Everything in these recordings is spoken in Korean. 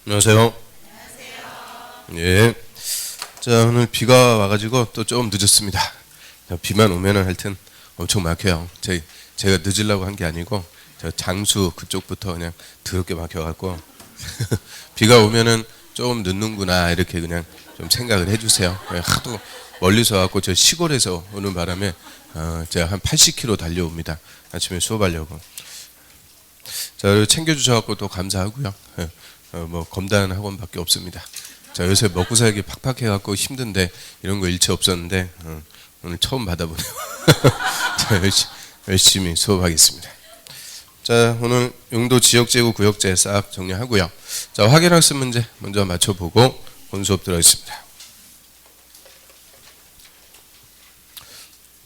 안녕하세요. 예. 자, 오늘 비가 와가지고 또 좀 늦었습니다. 비만 오면은 하여튼 엄청 막혀요. 제가 늦으려고 한 게 아니고, 저 장수 그쪽부터 그냥 더럽게 막혀갖고, 비가 오면은 좀 늦는구나, 이렇게 그냥 좀 생각을 해주세요. 하도 멀리서 와갖고 저 시골에서 오는 바람에, 제가 한 80km 달려옵니다. 아침에 수업하려고. 자, 챙겨주셔갖고 또 감사하고요. 뭐 검단 학원밖에 없습니다. 자, 요새 먹고 살기 팍팍해갖고 힘든데 이런 거 일체 없었는데 오늘 처음 받아보네요. 자, 열심히 수업하겠습니다. 자, 오늘 용도 지역제고 구역제 싹 정리하고요. 자, 확인학습 문제 먼저 맞춰보고 본 수업 들어가겠습니다.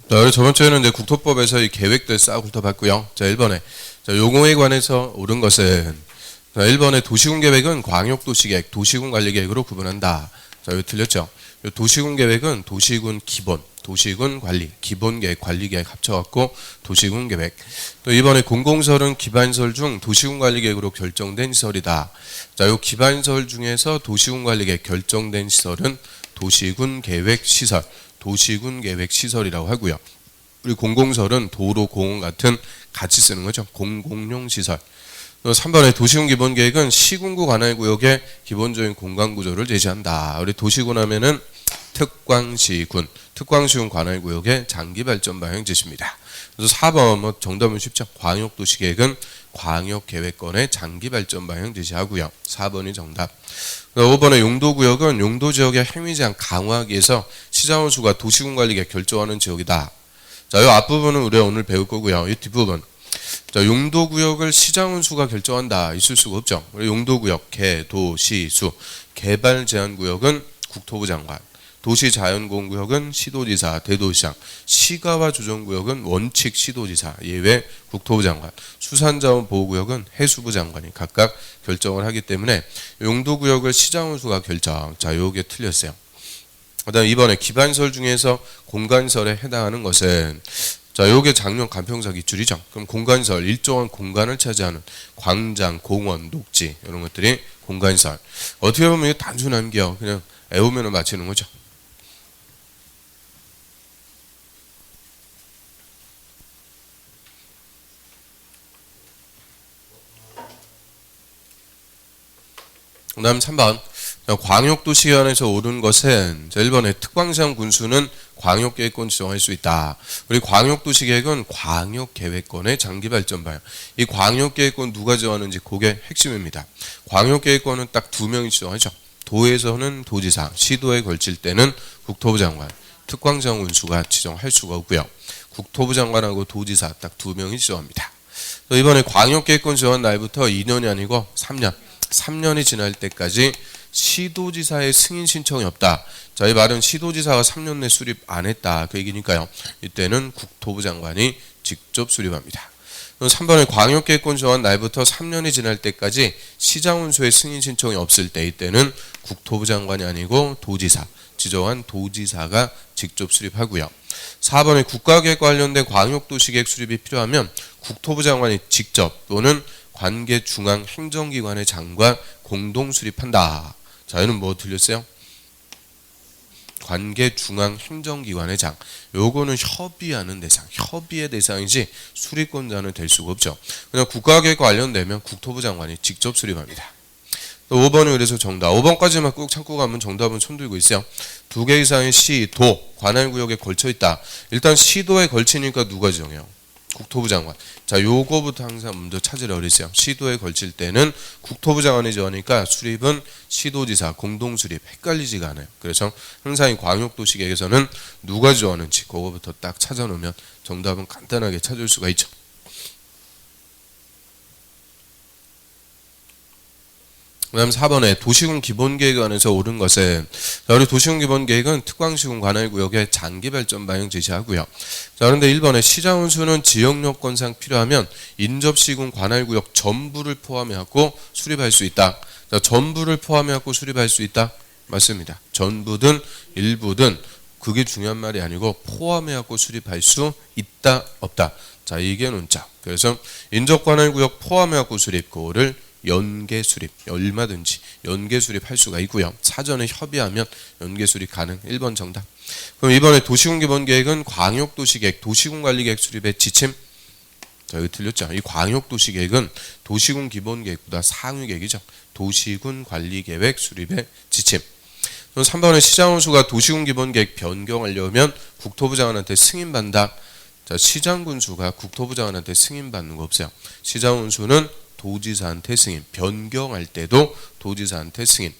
자, 저번 주에는 이제 국토법에서 이 계획들 싹 훑어봤고요. 자, 1번에 자, 용어에 관해서 옳은 것은 자, 1번에 도시군 계획은 광역도시계획, 도시군 관리계획으로 구분한다. 자, 이거 틀렸죠? 도시군 계획은 도시군 기본, 도시군 관리, 기본계획, 관리계획 합쳐갖고 도시군 계획. 또 이번에 공공설은 기반설 중 도시군 관리계획으로 결정된 시설이다. 자, 이 기반설 중에서 도시군 관리계획 결정된 시설은 도시군 계획 시설, 도시군 계획 시설이라고 하고요. 우리 공공설은 도로, 공원 같은 같이 쓰는 거죠. 공공용 시설. 3번에 도시군 기본계획은 시군구 관할구역의 기본적인 공간구조를 제시한다. 우리 도시군 하면은 특광시군, 특광시군 관할구역의 장기발전 방향 제시입니다. 그래서 4번 뭐 정답은 쉽죠. 광역도시계획은 광역계획권의 장기발전 방향 제시하고요. 4번이 정답. 5번에 용도구역은 용도지역의 행위제한 강화하기 위해서 시장원수가 도시군 관리계획 결정하는 지역이다. 자, 이 앞부분은 우리가 오늘 배울 거고요. 이 뒷부분. 자, 용도구역을 시장원수가 결정한다. 있을 수가 없죠. 용도구역, 개, 도, 시, 수. 개발제한구역은 국토부 장관. 도시자연공구역은 시도지사, 대도시장. 시가와 조정구역은 원칙 시도지사, 예외 국토부 장관. 수산자원보호구역은 해수부 장관이 각각 결정을 하기 때문에 용도구역을 시장원수가 결정. 자, 요게 틀렸어요. 그 다음 이번에 기반설 중에서 공간설에 해당하는 것은 자, 요게 작년 간평사 기출이죠. 그럼 공간설, 일정한 공간을 차지하는 광장, 공원, 녹지 이런 것들이 공간설. 어떻게 보면 이게 단순한 게요. 그냥 애우면 맞히는 거죠. 그 다음 3번. 광역도시계획안에서 옳은 것은 1번에 특광시장 군수는 광역계획권 지정할 수 있다. 우리 광역도시계획은 광역계획권의 장기발전 방향. 이 광역계획권 누가 지정하는지 그게 핵심입니다. 광역계획권은 딱 2명이 지정하죠. 도에서는 도지사, 시도에 걸칠 때는 국토부 장관, 특광시장 군수가 지정할 수가 없고요. 국토부 장관하고 도지사 딱 2명이 지정합니다. 또 이번에 광역계획권 지정한 날부터 2년이 아니고 3년. 3년이 지날 때까지 시도지사의 승인 신청이 없다. 자, 이 말은 시도지사가 3년 내 수립 안 했다. 그 얘기니까요. 이때는 국토부 장관이 직접 수립합니다. 3번에 광역계획권 지정한 날부터 3년이 지날 때까지 시장원수의 승인 신청이 없을 때 이때는 국토부 장관이 아니고 도지사, 지정한 도지사가 직접 수립하고요. 4번에 국가계획과 관련된 광역도시계획 수립이 필요하면 국토부 장관이 직접 또는 관계 중앙 행정기관의 장과 공동 수립한다. 자, 얘는 뭐 틀렸어요? 관계 중앙 행정기관의 장. 요거는 협의하는 대상, 협의의 대상이지 수립권자는 될 수가 없죠. 그냥 국가계획과 관련되면 국토부 장관이 직접 수립합니다. 또 5번은 그래서 정답. 5번까지만 꾹 참고 가면 정답은 손들고 있어요. 2개 이상의 시, 도, 관할구역에 걸쳐 있다. 일단 시도에 걸치니까 누가 지정해요? 국토부 장관. 자, 요거부터 항상 먼저 찾으라 그랬어요. 시도에 걸칠 때는 국토부 장관이 정하니까 수립은 시도지사 공동 수립. 헷갈리지가 않아요. 그래서 항상 이 광역도시계획에서는 누가 정하는지 그거부터 딱 찾아놓으면 정답은 간단하게 찾을 수가 있죠. 그 다음 4번에 도시군 기본계획안에서 옳은 것은 자, 우리 도시군 기본계획은 특광시군 관할구역의 장기발전 방향 제시하고요. 자, 그런데 1번에 시장원수는 지역여건상 필요하면 인접시군 관할구역 전부를 포함해갖고 수립할 수 있다. 자, 전부를 포함해갖고 수립할 수 있다? 맞습니다. 전부든 일부든 그게 중요한 말이 아니고 포함해갖고 수립할 수 있다 없다. 자, 이게 논자. 그래서 인접관할구역 포함해갖고 수립 그거를 연계 수립, 얼마든지 연계 수립할 수가 있고요. 사전에 협의하면 연계 수립 가능. 1번 정답. 그럼 이번에 도시군 기본계획은 광역도시계획, 도시군관리계획 수립의 지침. 자, 여기 틀렸죠. 이 광역도시계획은 도시군 기본계획보다 상위계획이죠. 도시군관리계획 수립의 지침. 3번에 시장군수가 도시군 기본계획 변경하려면 국토부 장관한테 승인받는다. 자, 시장군수가 국토부 장관한테 승인받는 거 없어요. 시장군수는 도지사한테 승인, 변경할 때도 도지사한테 승인.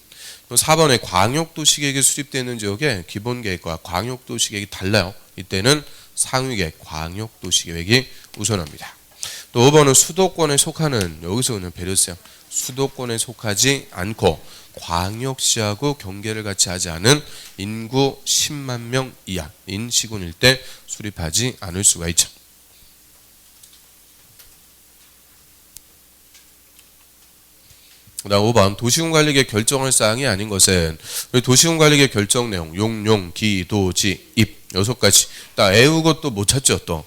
4번에 광역도시계획이 수립되는 지역의 기본계획과 광역도시계획이 달라요. 이때는 상위계획, 광역도시계획이 우선합니다. 또 5번은 수도권에 속하는, 여기서 그냥 배렸어요. 수도권에 속하지 않고 광역시하고 경계를 같이 하지 않은 인구 10만 명 이하인 시군일 때 수립하지 않을 수가 있죠. 그다음 5번 도시군관리계획 결정할 사항이 아닌 것은 우리 도시군관리계획 결정 내용 용, 기, 도, 지, 입 6가지 딱 애우고 또 못 찾죠 또.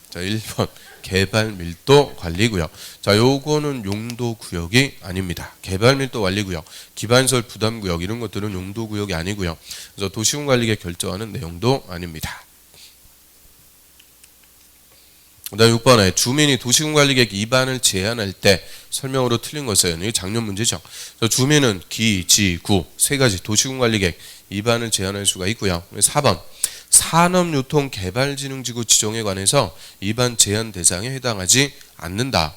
자 1번 개발 밀도 관리구역. 자 요거는 용도 구역이 아닙니다. 개발 밀도 관리구역, 기반시설 부담구역 이런 것들은 용도 구역이 아니고요. 그래서 도시군관리계획 결정하는 내용도 아닙니다. 그다음 6번에 주민이 도시군관리계획 위반을 제한할 때 설명으로 틀린 것은 이게 작년 문제죠. 주민은 기, 지, 구 세 가지 도시군관리계획 위반을 제한할 수가 있고요. 4번 산업유통개발진흥지구 지정에 관해서 위반 제한 대상에 해당하지 않는다.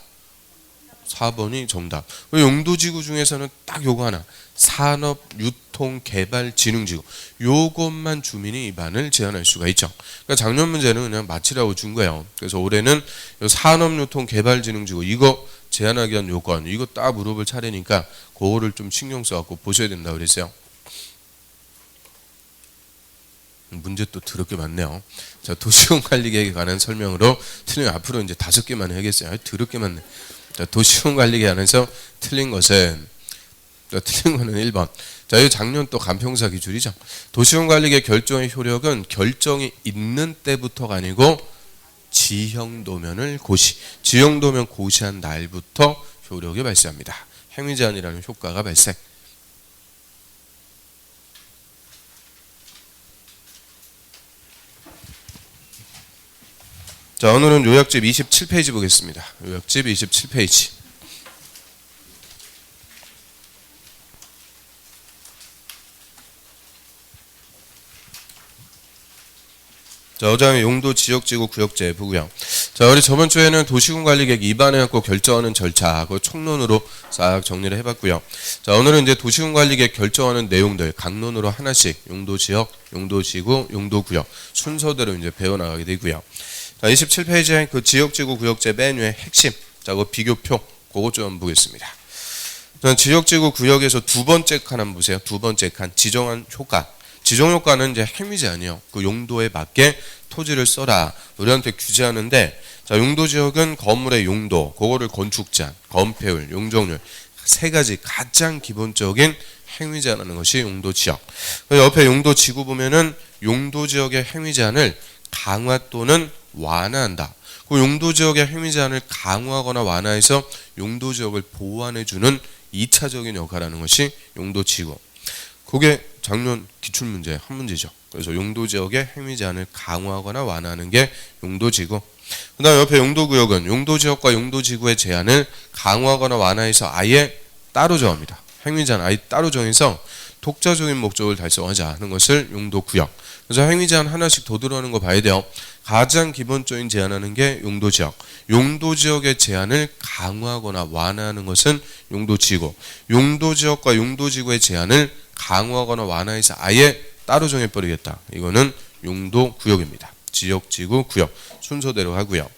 4번이 정답. 용도지구 중에서는 딱 요거 하나 산업유통개발진흥지구 요것만 주민이 위반을 제한할 수가 있죠. 그러니까 작년 문제는 그냥 맞히라고 준 거예요. 그래서 올해는 산업유통개발진흥지구 이거 제한하기 위한 요건 이거 딱 물어볼 차례니까 그거를 좀 신경 써갖고 보셔야 된다 그랬어요. 문제 또 더럽게 많네요. 자, 도시군관리계획에 관한 설명으로 틀린 앞으로 이제 5개만 해야겠어요. 더럽게 많네. 자, 도시군관리계획에 관해서 틀린 것은 틀린 거는 1번. 자, 이 작년 또 간평사 기준이죠. 도시군관리계획 결정의 효력은 결정이 있는 때부터가 아니고 지형도면을 지형도면 고시한 날부터 효력이 발생합니다. 행위제한이라는 효과가 발생. 자, 오늘은 요약집 27페이지 보겠습니다. 요약집 27페이지. 자, 어장의 용도, 지역지구, 구역제 보고요. 자, 우리 저번 주에는 도시군관리계획 위반해갖고 결정하는 절차, 그 총론으로 싹 정리를 해봤고요. 자, 오늘은 이제 도시군관리계획 결정하는 내용들 강론으로 하나씩 용도지역, 용도지구, 용도구역 순서대로 이제 배워나가게 되고요. 자, 27페이지에 그 지역지구 구역제 맨 위에 핵심, 자, 그 비교표, 그거 좀 보겠습니다. 지역지구 구역에서 두 번째 칸 한번 보세요. 두 번째 칸, 지정한 효과. 지정 효과는 이제 행위제한이요. 그 용도에 맞게 토지를 써라. 우리한테 규제하는데, 자, 용도지역은 건물의 용도, 그거를 건축제한, 건폐율, 용적률, 세 가지 가장 기본적인 행위제한하는 것이 용도지역. 옆에 용도지구 보면은 용도지역의 행위제한을 강화 또는 완화한다. 그 용도지역의 행위제한을 강화하거나 완화해서 용도지역을 보완해주는 2차적인 역할을 하는 것이 용도지구. 그게 작년 기출문제 한 문제죠. 그래서 용도지역의 행위제한을 강화하거나 완화하는 게 용도지구. 그 다음 옆에 용도구역은 용도지역과 용도지구의 제한을 강화하거나 완화해서 아예 따로 정합니다. 행위제한 아예 따로 정해서 독자적인 목적을 달성하자 하는 것을 용도구역. 그래서 행위제한 하나씩 더 들어가는 거 봐야 돼요. 가장 기본적인 제한하는 게 용도지역. 용도지역의 제한을 강화하거나 완화하는 것은 용도지구. 용도지역과 용도지구의 제한을 강화하거나 완화해서 아예 따로 정해버리겠다. 이거는 용도구역입니다. 지역지구, 구역 순서대로 하고요.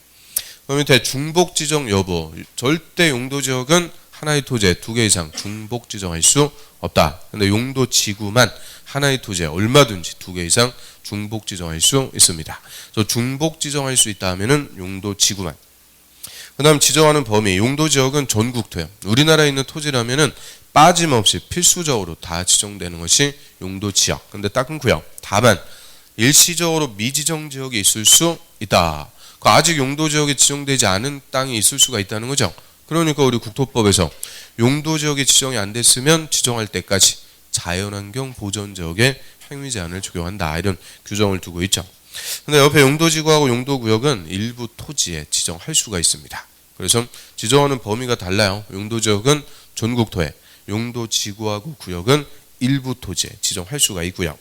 그럼 밑에 중복지정 여부. 절대 용도지역은 하나의 토지에 2개 이상 중복 지정할 수 없다. 근데 용도지구만 하나의 토지에 얼마든지 2개 이상 중복 지정할 수 있습니다. 그래서 중복 지정할 수 있다 하면은 용도지구만. 그 다음 지정하는 범위. 용도지역은 전국토예요. 우리나라에 있는 토지라면은 빠짐없이 필수적으로 다 지정되는 것이 용도지역. 근데 딱 끊고요. 다만 일시적으로 미지정 지역이 있을 수 있다. 아직 용도지역에 지정되지 않은 땅이 있을 수가 있다는 거죠. 그러니까 우리 국토법에서 용도 지역이 지정이 안 됐으면 지정할 때까지 자연환경 보전 지역에 행위 제한을 적용한다. 이런 규정을 두고 있죠. 근데 옆에 용도지구하고 용도구역은 일부 토지에 지정할 수가 있습니다. 그래서 지정하는 범위가 달라요. 용도지역은 전국토에, 용도지구하고 구역은 일부 토지에 지정할 수가 있고요.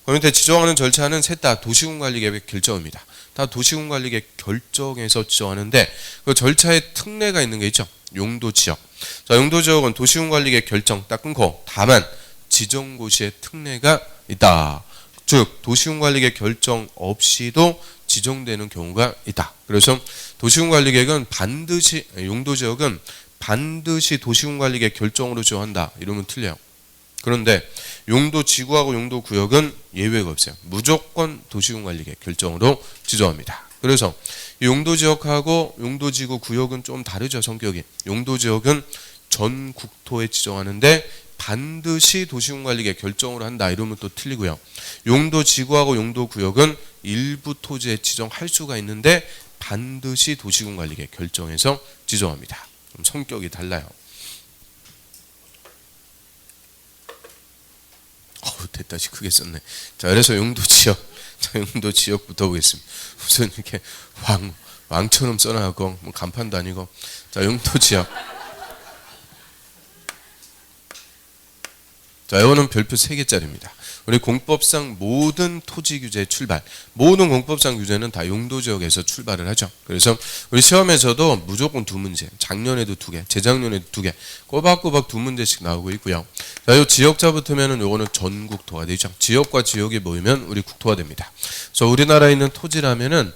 그 밑에 지정하는 절차는 셋 다 도시군관리계획 결정입니다. 다 도시군관리계획 결정에서 지정하는데 그 절차에 특례가 있는 게 있죠. 용도지역. 자, 용도지역은 도시군관리계획 결정 딱 끊고 다만 지정고시에 특례가 있다. 즉 도시군관리계획 결정 없이도 지정되는 경우가 있다. 그래서 도시군관리계획은 반드시 용도지역은 반드시 도시군관리계획 결정으로 지정한다. 이러면 틀려요. 그런데 용도지구하고 용도구역은 예외가 없어요. 무조건 도시군관리계획 결정으로 지정합니다. 그래서 용도지역하고 용도지구 구역은 좀 다르죠. 성격이. 용도지역은 전 국토에 지정하는데 반드시 도시군관리계획 결정으로 한다. 이러면 또 틀리고요. 용도지구하고 용도구역은 일부 토지에 지정할 수가 있는데 반드시 도시군관리계획 결정해서 지정합니다. 좀 성격이 달라요. 됐다시 크게 썼네. 자, 그래서 용도지역, 자, 용도지역부터 보겠습니다. 무슨 이렇게 왕처럼 써놔갖고 뭐 간판도 아니고. 자, 용도지역. 자, 이거는 별표 3개짜리입니다. 우리 공법상 모든 토지 규제 출발, 모든 공법상 규제는 다 용도지역에서 출발을 하죠. 그래서 우리 시험에서도 무조건 2문제, 작년에도 2개, 재작년에도 2개, 꼬박꼬박 2문제씩 나오고 있고요. 자, 이 지역자 붙으면은 요거는 전국토가 되죠. 지역과 지역이 모이면 우리 국토가 됩니다. 그래서 우리나라에 있는 토지라면은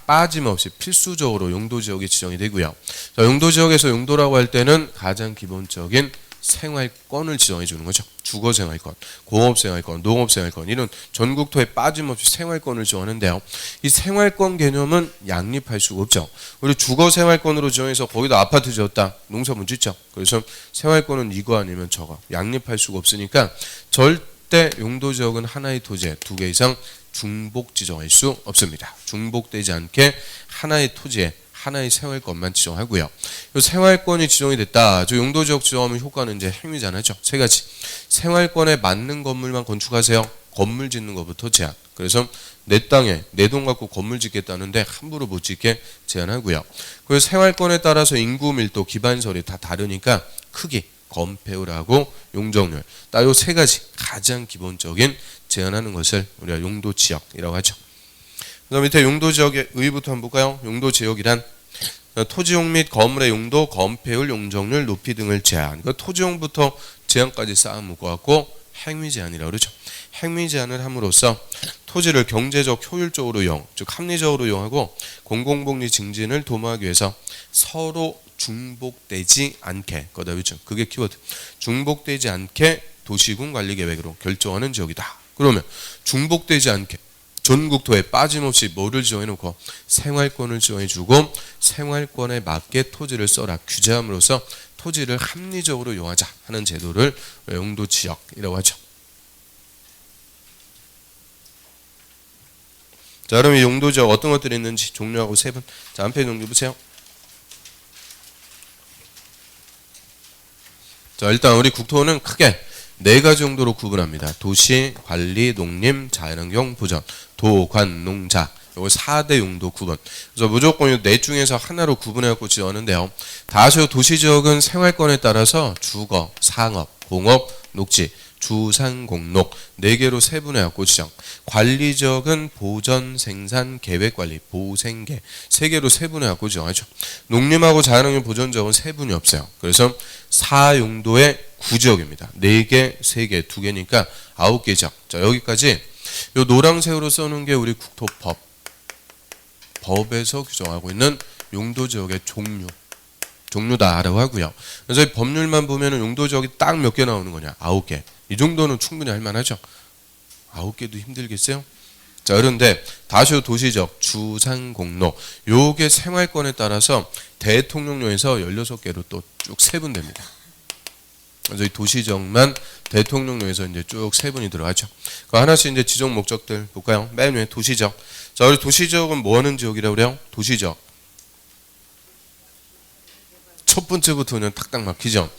빠짐없이 필수적으로 용도지역이 지정이 되고요. 자, 용도지역에서 용도라고 할 때는 가장 기본적인 생활권을 지정해 주는 거죠. 주거생활권, 공업생활권, 농업생활권 이런 전국토에 빠짐없이 생활권을 지정하는데요. 이 생활권 개념은 양립할 수가 없죠. 우리 주거생활권으로 지정해서 거기다 아파트 지었다. 농사문 짓죠. 그래서 생활권은 이거 아니면 저거. 양립할 수가 없으니까 절대 용도지역은 하나의 토지에 2개 이상 중복 지정할 수 없습니다. 중복되지 않게 하나의 토지에 하나의 생활권만 지정하고요. 이 생활권이 지정이 됐다. 저 용도지역 지정하면 효과는 이제 행위 제한하죠. 3가지. 생활권에 맞는 건물만 건축하세요. 건물 짓는 것부터 제한. 그래서 내 땅에 내 돈 갖고 건물 짓겠다는데 함부로 못 짓게 제한하고요. 그리고 생활권에 따라서 인구 밀도, 기반설이 다 다르니까 크기, 건폐율하고 용적률. 딱 이 3가지 가장 기본적인 제한하는 것을 우리가 용도지역이라고 하죠. 그다음 밑에 용도지역의 의의부터 한번 볼까요? 용도지역이란 토지용 및 건물의 용도, 건폐율, 용적률, 높이 등을 제한. 그러니까 토지용부터 제한까지 쌓아 묶어갖고 행위 제한이라고 그러죠. 행위 제한을 함으로써 토지를 경제적 효율적으로 이용, 즉 합리적으로 이용하고 공공복리 증진을 도모하기 위해서 서로 중복되지 않게, 거다 그렇죠. 그게 키워드. 중복되지 않게 도시군 관리 계획으로 결정하는 지역이다. 그러면 중복되지 않게 전국토에 빠짐없이 뭐를 지정해놓고 생활권을 지정해주고 생활권에 맞게 토지를 써라 규제함으로써 토지를 합리적으로 이용하자 하는 제도를 용도지역이라고 하죠. 자, 그럼 이 용도지역 어떤 것들이 있는지 종류하고 3번. 자, 한 페이지 정리 보세요. 자, 일단 우리 국토는 크게 4가지 정도로 구분합니다. 도시, 관리, 농림, 자연환경, 보전, 도, 관, 농, 자. 요거 4대 용도 구분. 그래서 무조건 이 4 중에서 하나로 구분해갖고 지어하는데요. 다수 도시지역은 생활권에 따라서 주거, 상업, 공업, 녹지, 주상, 공록 4개로 세분해갖고 지정. 관리지역은 보전, 생산, 계획관리, 보생계 3개로 세분해갖고 지정하죠. 농림하고 자연환경 보전지역은 세분이 없어요. 그래서 4용도의 구지역입니다. 4개, 3개, 2개니까 9개 지역. 자, 여기까지 요 노란색으로 써놓은 게 우리 국토법. 법에서 규정하고 있는 용도지역의 종류다라고 하고요. 그래서 법률만 보면은 용도지역이 딱 몇 개 나오는 거냐? 9개. 이 정도는 충분히 할 만하죠. 9개도 힘들겠어요? 자, 그런데 다수 도시적, 주상, 공로 요게 생활권에 따라서 대통령령에서 16개로 또 쭉 세분됩니다. 그래서 이 도시적만 대통령령에서 이제 쭉 세분이 들어가죠. 그 하나씩 이제 지정 목적들 볼까요? 맨 위에 도시적. 자, 우리 도시적은 뭐 하는 지역이라고 그래요? 도시적. 첫 번째부터 그냥 탁탁 막히죠.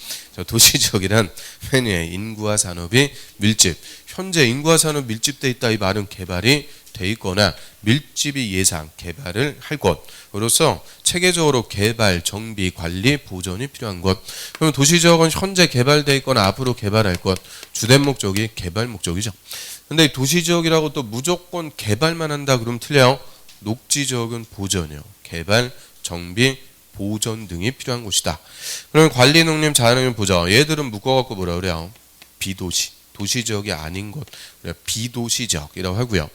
도시지역이란 맨 위에 인구와 산업이 밀집. 현재 인구와 산업 밀집돼 있다 이 말은 개발이 돼 있거나 밀집이 예상 개발을 할 곳으로서 체계적으로 개발, 정비, 관리, 보존이 필요한 곳. 그럼 도시지역은 현재 개발돼 있거나 앞으로 개발할 것. 주된 목적이 개발 목적이죠. 근데 도시지역이라고 또 무조건 개발만 한다 그러면 틀려요. 녹지지역은 보전이요. 개발, 정비, 보전 등이 필요한 곳이다. 그러면 관리, 농림, 자연환경, 보전. 얘들은 묶어갖고 뭐라 그래요? 비도시. 도시지역이 아닌 곳. 비도시지역이라고 하고요.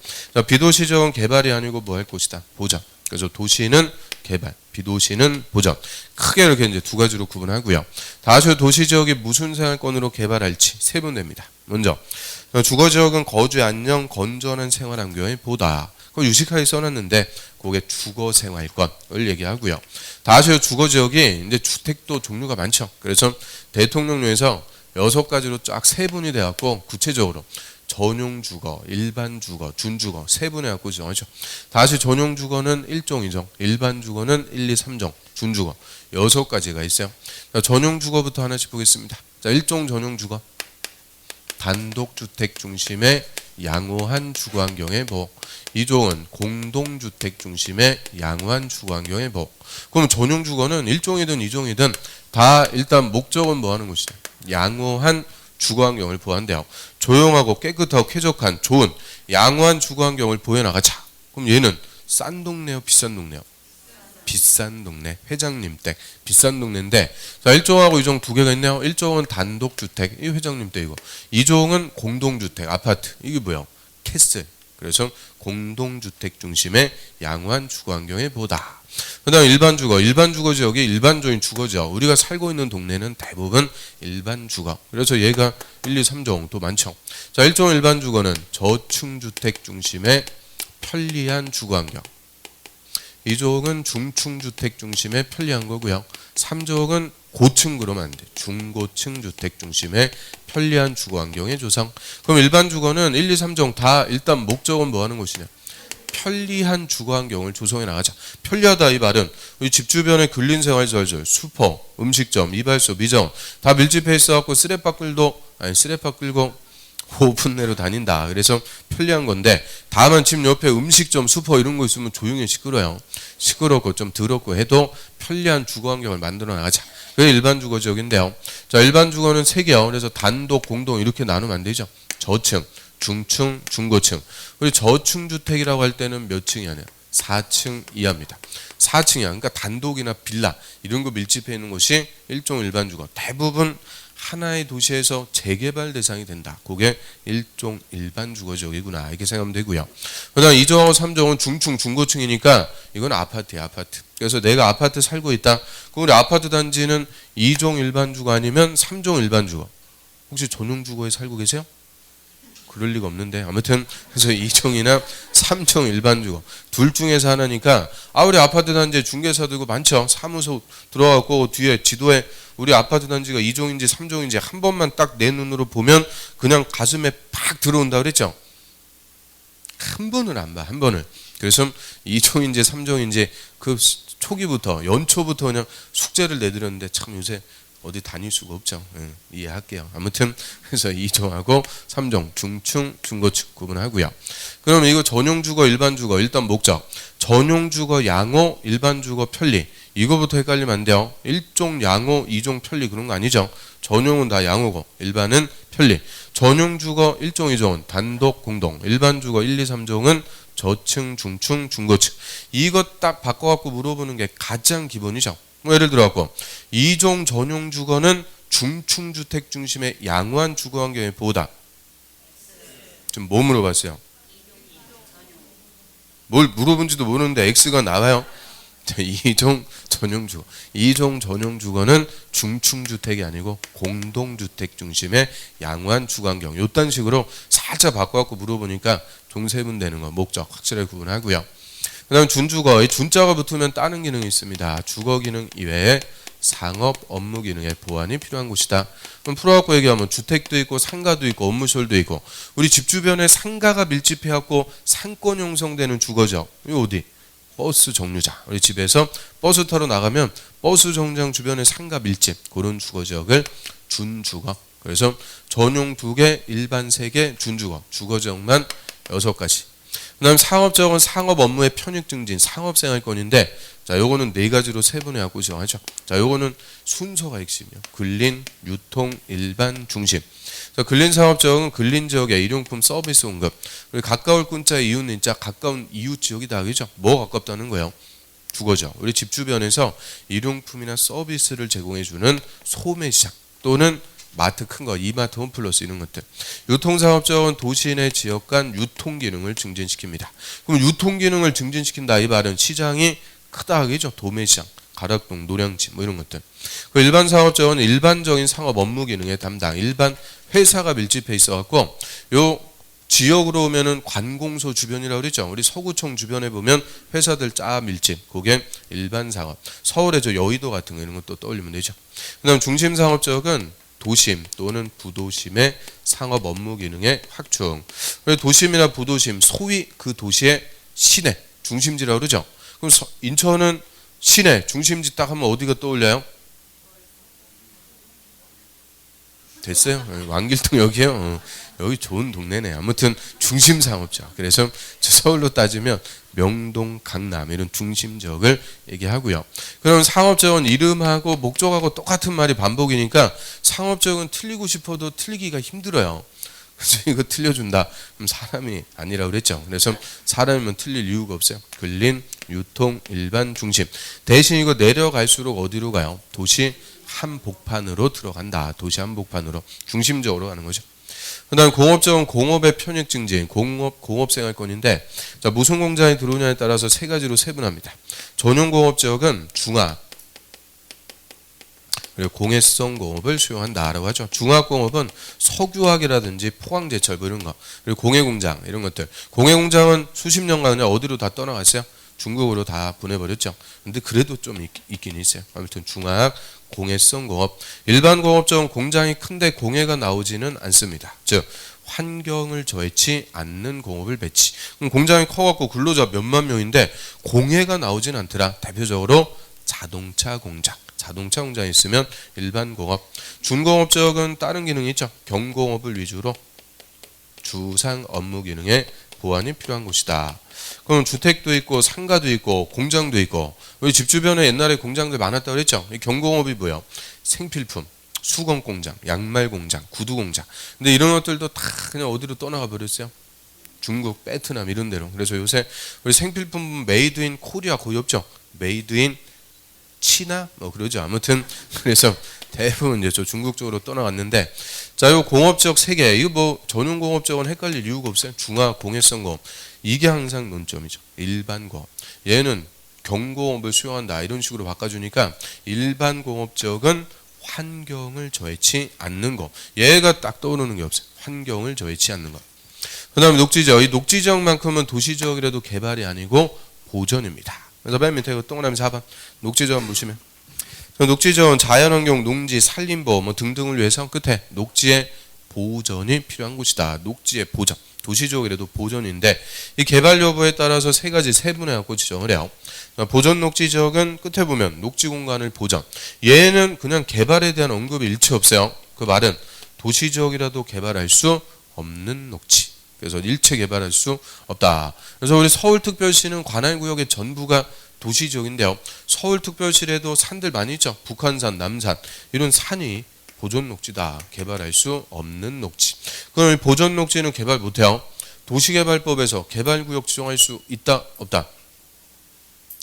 비도시지역은 개발이 아니고 뭐 할 곳이다? 보전. 그래서 도시는 개발, 비도시는 보전. 크게 이렇게 이제 두 가지로 구분하고요. 다시 도시지역이 무슨 생활권으로 개발할지 세분됩니다. 먼저 주거지역은 거주 안녕 건전한 생활 환경의 보다. 그거 유식하게 써놨는데 그게 주거생활권을 얘기하고요. 다시 주거지역이 이제 주택도 종류가 많죠. 그래서 대통령령에서 6가지로 쫙 세분이 돼갖고 구체적으로 전용주거, 일반주거, 준주거 세분해갖고 정하죠. 다시 전용주거는 1종이죠. 일반주거는 1, 2, 3종, 준주거 6가지가 있어요. 전용주거부터 하나씩 보겠습니다. 자, 1종 전용주거. 단독주택 중심의 양호한 주거환경의 보호. 2종은 공동주택 중심의 양호한 주거환경의 보호. 그럼 전용주거는 1종이든 2종이든 다 일단 목적은 뭐 하는 것이다? 양호한 주거환경을 보호한대요. 조용하고 깨끗하고 쾌적한 좋은 양호한 주거환경을 보여나가자. 그럼 얘는 싼 동네요? 비싼 동네요? 비싼 동네, 회장님 댁 비싼 동네인데 자 1종하고 2종 두 개가 있네요. 1종은 단독주택, 이 회장님 댁이고 2종은 공동주택, 아파트. 이게 뭐예요? 캐슬. 그래서 공동주택 중심의 양호한 주거환경의 보다. 그 다음 일반주거. 일반주거지역이 일반적인 주거지역. 우리가 살고 있는 동네는 대부분 일반주거. 그래서 얘가 1, 2, 3종 또 많죠. 자 1종 일반주거는 저층주택 중심의 편리한 주거환경. 2종은 중층주택 중심의 편리한 거고요. 3종은 고층 그러면 안 돼. 중고층 주택 중심의 편리한 주거환경의 조성. 그럼 일반 주거는 1, 2, 3종 다 일단 목적은 뭐 하는 것이냐? 편리한 주거환경을 조성해 나가자. 편리하다 이 말은 우리 집 주변에 근린생활시설, 슈퍼, 음식점, 이발소, 미점 다 밀집해 있어갖고 쓰레빠 끌고 5분 내로 다닌다. 그래서 편리한 건데 다만 집 옆에 음식점, 슈퍼 이런 거 있으면 조용히 시끄러요. 시끄럽고 좀 더럽고 해도 편리한 주거환경을 만들어 나가자. 그게 일반 주거지역인데요. 자, 일반 주거는 3개요. 그래서 단독, 공동 이렇게 나누면 안 되죠. 저층, 중층, 중고층. 우리 저층 주택이라고 할 때는 몇 층이 아니야? 4층 이하입니다. 4층이야. 그러니까 단독이나 빌라 이런 거 밀집해 있는 곳이 일종 일반 주거. 대부분 하나의 도시에서 재개발 대상이 된다. 그게 일종 일반 주거지역이구나. 이렇게 생각하면 되고요. 그 다음 2종하고 3종은 중층, 중고층이니까 이건 아파트야, 아파트. 그래서 내가 아파트 살고 있다. 그럼 우리 아파트 단지는 2종 일반 주거 아니면 3종 일반 주거. 혹시 전용 주거에 살고 계세요? 그럴 리가 없는데 아무튼 그래서 2종이나 3종 일반 주거 둘 중에서 하나니까 우리 아파트 단지에 중개사도 이거 많죠. 사무소 들어가고 뒤에 지도에 우리 아파트 단지가 2종인지 3종인지 한 번만 딱 내 눈으로 보면 그냥 가슴에 팍 들어온다 그랬죠. 한 번을 안 봐. 한 번을. 그래서 2종인지 3종인지 그 초기부터 연초부터 그냥 숙제를 내드렸는데 참 요새 어디 다닐 수가 없죠. 이해할게요. 아무튼 그래서 2종하고 3종 중층, 중고층 구분하고요. 그럼 이거 전용주거, 일반주거 일단 목적. 전용주거 양호, 일반주거 편리. 이거부터 헷갈리면 안 돼요. 1종 양호, 2종 편리 그런 거 아니죠. 전용은 다 양호고 일반은 편리. 전용주거 1종, 2종은 단독, 공동. 일반주거 1, 2, 3종은 저층, 중층, 중고층. 이것 딱 바꿔갖고 물어보는 게 가장 기본이죠. 예를 들어갖고 2종 전용 주거는 중층 주택 중심의 양호한 주거 환경의 보호다. 지금 뭐 물어봤어요? 뭘 물어본지도 모르는데 X가 나와요. 2종 전용 주거. 2종 전용 주거는 중층 주택이 아니고 공동 주택 중심의 양호한 주거 환경. 요딴 식으로 살짝 바꿔갖고 물어보니까 종세분 되는 거 목적 확실하게 구분하고요. 그 다음 준주거, 이 준자가 붙으면 따는 기능이 있습니다. 주거 기능 이외에 상업 업무 기능의 보완이 필요한 곳이다. 그럼 풀어갖고 얘기하면 주택도 있고 상가도 있고 업무시설도 있고 우리 집 주변에 상가가 밀집해갖고 상권 형성되는 주거죠. 이 어디? 버스 정류장. 우리 집에서 버스 타러 나가면 버스 정류장 주변의 상가 밀집 그런 주거지역을 준주거. 그래서 전용 2개, 일반 3개, 준주거. 주거지역만 6가지. 그다음 상업지역은 상업 업무의 편익 증진, 상업생활권인데 자, 요거는 4가지로 세분화하고 정하죠. 자, 요거는 순서가 핵심이요. 근린, 유통, 일반, 중심. 자, 근린 상업지역은 근린 지역의 일용품 서비스 공급. 그리고 가까울 꾼자의 이웃 인자 가까운 이웃 지역이다. 그죠? 뭐 가깝다는 거예요? 주거죠. 우리 집 주변에서 일용품이나 서비스를 제공해 주는 소매 시장 또는 마트 큰 거, 이마트, 홈플러스 이런 것들. 유통사업자원 도시 내 지역 간 유통 기능을 증진시킵니다. 그럼 유통 기능을 증진시킨다 이 말은 시장이 크다 하겠죠. 도매시장, 가락동, 노량진 뭐 이런 것들. 그 일반 사업자원 일반적인 상업 업무 기능의 담당, 일반 회사가 밀집해 있어갖고 요 지역으로 오면은 관공서 주변이라고 그랬죠. 우리 서구청 주변에 보면 회사들 짜 밀집. 그게 일반 상업. 서울의 저 여의도 같은 거 이런 것도 떠올리면 되죠. 그다음 중심 상업 지역은 도심 또는 부도심의 상업 업무 기능의 확충. 도심이나 부도심, 소위 그 도시의 시내, 중심지라고 그러죠. 그럼 인천은 시내, 중심지 딱 하면 어디가 떠올려요? 됐어요? 왕길동 여기요. 여기 좋은 동네네. 아무튼 중심 상업자. 그래서 서울로 따지면 명동, 강남 이런 중심 지역을 얘기하고요. 그럼 상업지역은 이름하고 목적하고 똑같은 말이 반복이니까 상업지역은 틀리고 싶어도 틀리기가 힘들어요. 그래서 이거 틀려준다. 그럼 사람이 아니라 그랬죠. 그래서 사람이면 틀릴 이유가 없어요. 근린, 유통, 일반, 중심. 대신 이거 내려갈수록 어디로 가요? 도시 한복판으로 들어간다. 도시 한복판으로 중심적으로 가는 거죠. 그다음 공업지역은 공업의 편익 증진, 공업생활권인데 자, 무슨 공장이 들어오냐에 따라서 3가지로 세분합니다. 전용 공업지역은 중화 그리고 공해성 공업을 수용한다라고 하죠. 중화공업은 석유화학이라든지 포항제철 뭐 이런 거 그리고 공해공장 이런 것들. 공해공장은 수십 년간 그냥 어디로 다 떠나갔어요? 중국으로 다 보내버렸죠. 근데 그래도 좀 있긴 있어요. 아무튼 중화학, 공해성 공업. 일반 공업적은 공장이 큰데 공해가 나오지는 않습니다. 즉 환경을 저해치 않는 공업을 배치. 그럼 공장이 커갖고 근로자 몇만 명인데 공해가 나오진 않더라. 대표적으로 자동차 공장. 자동차 공장이 있으면 일반 공업. 준공업 지역은 다른 기능이 있죠. 경공업을 위주로 주상 업무 기능에 보완이 필요한 곳이다. 그럼 주택도 있고 상가도 있고 공장도 있고 우리 집 주변에 옛날에 공장들 많았다고 그랬죠. 이 경공업이 뭐예요? 생필품, 수건 공장, 양말 공장, 구두 공장. 근데 이런 것들도 다 그냥 어디로 떠나가 버렸어요? 중국, 베트남 이런 데로. 그래서 요새 우리 생필품 메이드 인 코리아 거의 없죠. 메이드 인 치나 뭐 그러죠. 아무튼 그래서 대부분 이제 저 중국 쪽으로 떠나갔는데 자, 요 공업지역 3개 이거 뭐 전용 공업지역은 헷갈릴 이유가 없어요. 중화, 공해성 공업 이게 항상 논점이죠. 일반 공업 얘는 경공업을 수용한다 이런 식으로 바꿔주니까 일반 공업지역은 환경을 저해치 않는 거 얘가 딱 떠오르는 게 없어요. 환경을 저해치 않는 거. 그 다음에 녹지지역 이 녹지지역만큼은 도시지역이라도 개발이 아니고 보전입니다. 그래서 맨 밑에 동그라미 4번 녹지지역 보시면 녹지지역은 자연환경, 농지, 산림보호 뭐 등등을 위해서 끝에 녹지의 보전이 필요한 곳이다. 녹지의 보전. 도시지역이라도 보전인데 이 개발 여부에 따라서 3가지 세분화하고 지정을 해요. 보전 녹지지역은 끝에 보면 녹지 공간을 보전. 얘는 그냥 개발에 대한 언급이 일체 없어요. 그 말은 도시지역이라도 개발할 수 없는 녹지. 그래서 일체 개발할 수 없다. 그래서 우리 서울특별시는 관할구역의 전부가 도시지역인데요. 서울특별시에도 산들 많이 있죠. 북한산, 남산 이런 산이 보존녹지다. 개발할 수 없는 녹지. 그럼 보존 녹지는 개발 못해요. 도시개발법에서 개발구역 지정할 수 있다? 없다?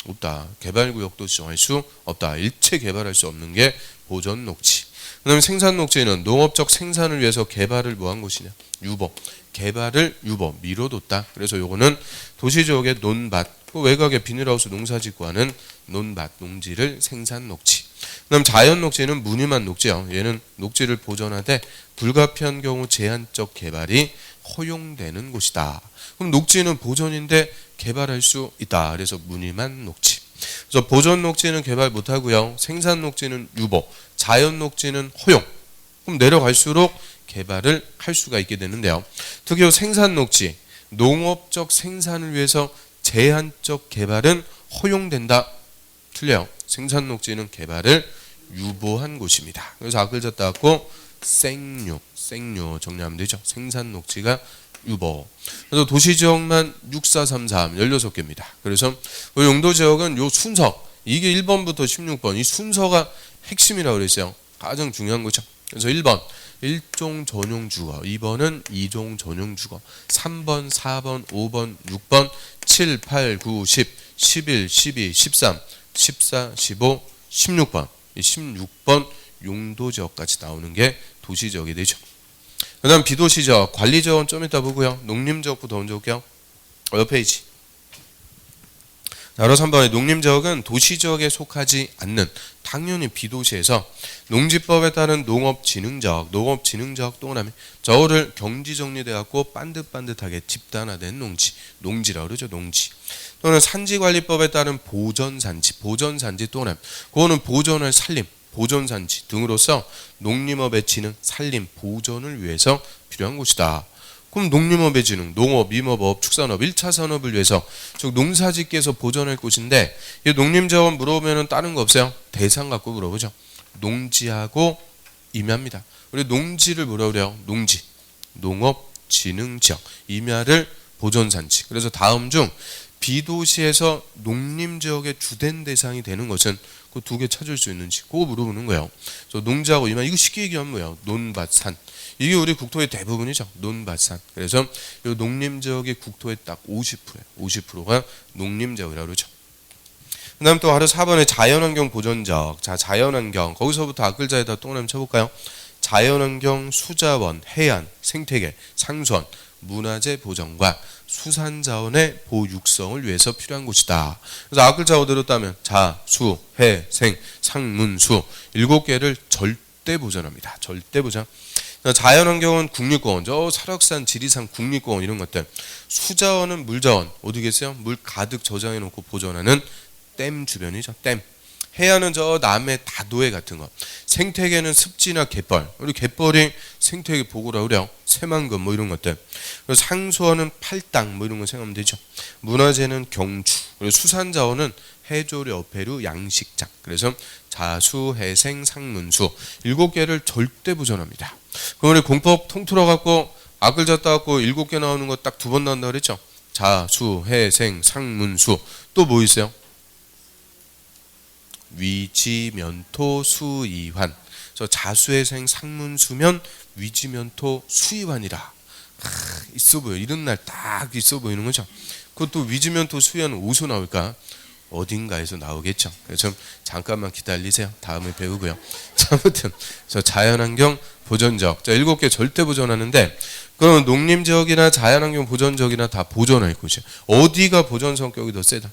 없다. 개발구역도 지정할 수 없다. 일체 개발할 수 없는 게 보존 녹지. 그다음에 생산 녹지는 농업적 생산을 위해서 개발을 뭐 한 곳이냐? 유보. 개발을 유보, 미뤄뒀다. 그래서 요거는 도시지역의 논밭, 그 외곽에 비닐하우스 농사짓고 하는 논밭, 농지를 생산 녹지. 그다음 자연 녹지는 무늬만 녹지요. 얘는 녹지를 보존하되 불가피한 경우 제한적 개발이 허용되는 곳이다. 그럼 녹지는 보존인데 개발할 수 있다. 그래서 무늬만 녹지. 그래서 보존 녹지는 개발 못하고요. 생산 녹지는 유보, 자연 녹지는 허용. 그럼 내려갈수록 개발을 할 수가 있게 되는데요. 특히 생산 녹지, 농업적 생산을 위해서 제한적 개발은 허용된다. 틀려요. 생산 녹지는 개발을 유보한 곳입니다. 그래서 아끌자 따고 생유 정리하면 되죠. 생산 녹지가 유보. 그래서 도시지역만 6433 16개입니다. 그래서 용도지역은 요 순서 이게 1번부터 16번 이 순서가 핵심이라고 그랬어요. 가장 중요한 거죠. 그래서 1번 1종 전용 주거, 2번은 2종 전용 주거, 3번, 4번, 5번, 6번, 7, 8, 9, 10, 11, 12, 13, 14, 15, 16번. 이 16번 용도지역까지 나오는 게 도시지역이 되죠. 그 다음 비도시지역, 관리지역은 좀 이따 보고요. 농림지역부터 먼저 볼게요. 몇 페이지? 바로 3번에 농림지역은 도시지역에 속하지 않는 당연히 비도시에서 농지법에 따른 농업진흥지역 동그라미 저울을 경지정리돼갖고 반듯반듯하게 집단화된 농지라고 그러죠. 농지 또는 산지관리법에 따른 보전산지 동그라미 그거는 보존할 산림 보존산지 등으로서 농림업의 진흥 산림 보존을 위해서 필요한 곳이다. 그럼 농림업의 진흥, 농업, 임업업, 축산업, 1차 산업을 위해서 즉 농사짓기에서 보존할 곳인데 이 농림지역은 물어보면 다른 거 없어요. 대상 갖고 물어보죠. 농지하고 임야입니다. 우리 농지를 뭐라 그래요? 농지, 농업진흥지역, 임야를 보존산지. 그래서 다음 중 비도시에서 농림지역의 주된 대상이 되는 것은 그 두 개 찾을 수 있는지 그거 물어보는 거예요. 그래서 농지하고 임야 이거 쉽게 얘기하면 뭐예요? 논밭산. 이게 우리 국토의 대부분이죠. 논밭산. 그래서 이 농림지역의 국토의 딱 50%예요. 50%가 농림지역이라고 그러죠. 그 다음 또 바로 4번에 자연환경 보존지역. 자, 자연환경. 거기서부터 앞글자에다 동그라미 쳐볼까요? 자연환경, 수자원, 해안, 생태계, 상수원, 문화재 보전과 수산자원의 보호 육성을 위해서 필요한 곳이다. 그래서 앞글자 그대로 따면 자, 수, 해, 생, 상, 문, 수 7개를 절대 보전합니다. 절대 보전. 자연환경은 국립공원, 저 설악산, 지리산 국립공원 이런 것들. 수자원은 물자원, 어디겠어요? 물 가득 저장해 놓고 보존하는 댐 주변이죠. 댐. 해안은 저 남해 다도해 같은 거. 생태계는 습지나 갯벌. 우리 갯벌이 생태계 보고라 그래요. 새만금 뭐 이런 것들. 그리고 상수원은 팔당 뭐 이런 거 생각하면 되죠. 문화재는 경주. 그리고 수산자원은 해조류, 어패류, 양식장. 그래서 자수, 해생, 상문수 7개를 절대 보존합니다. 그럼 우리 공법 통틀어 갖고 앞글자 따갖고 7개 나오는 거 딱 2번 나온다 그랬죠. 자수, 해생, 상문수 또 뭐 있어요? 위지면토 수이환. 그래서 자수해생 상문수면 위지면토 수이환이라. 있어 보여. 이런 날 딱 있어 보이는 거죠. 그것도 위지면토 수이환은 어디서 나올까? 어딘가에서 나오겠죠. 그래서 잠깐만 기다리세요. 다음에 배우고요. 자, 아무튼 그래서 자연환경 보존지역. 자, 7개 절대 보존하는데 그러면 농림지역이나 자연환경 보존지역이나 다 보존할 곳이에요. 어디가 보존 성격이 더 세다?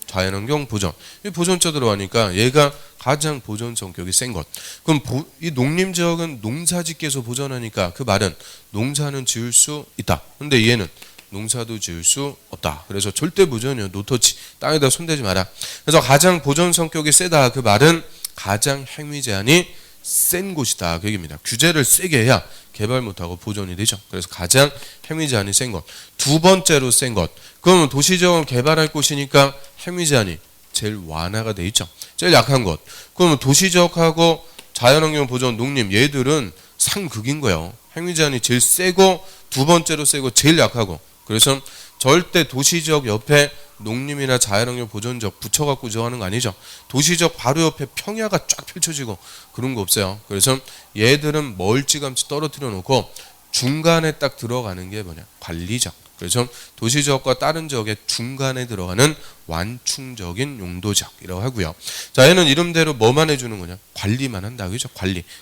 자연환경 보존. 이 보존자 들어가니까 얘가 가장 보존 성격이 센 것. 그럼 이 농림지역은 농사짓기에서 보존하니까 그 말은 농사는 지을 수 있다. 근데 얘는 농사도 지을 수 없다. 그래서 절대 보존이요. 노터치. 땅에다 손대지 마라. 그래서 가장 보존 성격이 세다. 그 말은 가장 행위 제한이 센 곳이다. 그 얘기입니다. 규제를 세게 해야 개발 못하고 보존이 되죠. 그래서 가장 행위 제한이 센 것. 두 번째로 센 것. 그러면 도시지역은 개발할 곳이니까 행위 제한이 제일 완화가 돼 있죠. 제일 약한 것. 그러면 도시지역하고 자연환경 보존, 농림 얘들은 상극인 거예요. 행위 제한이 제일 세고 두 번째로 세고 제일 약하고. 그래서 절대 도시지역 옆에 농림이나 자연환경 보존지역 붙여갖고 정하는 거 아니죠. 도시지역 바로 옆에 평야가 쫙 펼쳐지고 그런 거 없어요. 그래서 얘들은 멀찌감치 떨어뜨려 놓고 중간에 딱 들어가는 게 뭐냐? 관리지역. 그래서 도시지역과 다른 지역의 중간에 들어가는 완충적인 용도지역이라고 하고요. 자, 얘는 이름대로 뭐만 해주는 거냐? 관리만 한다. 그죠?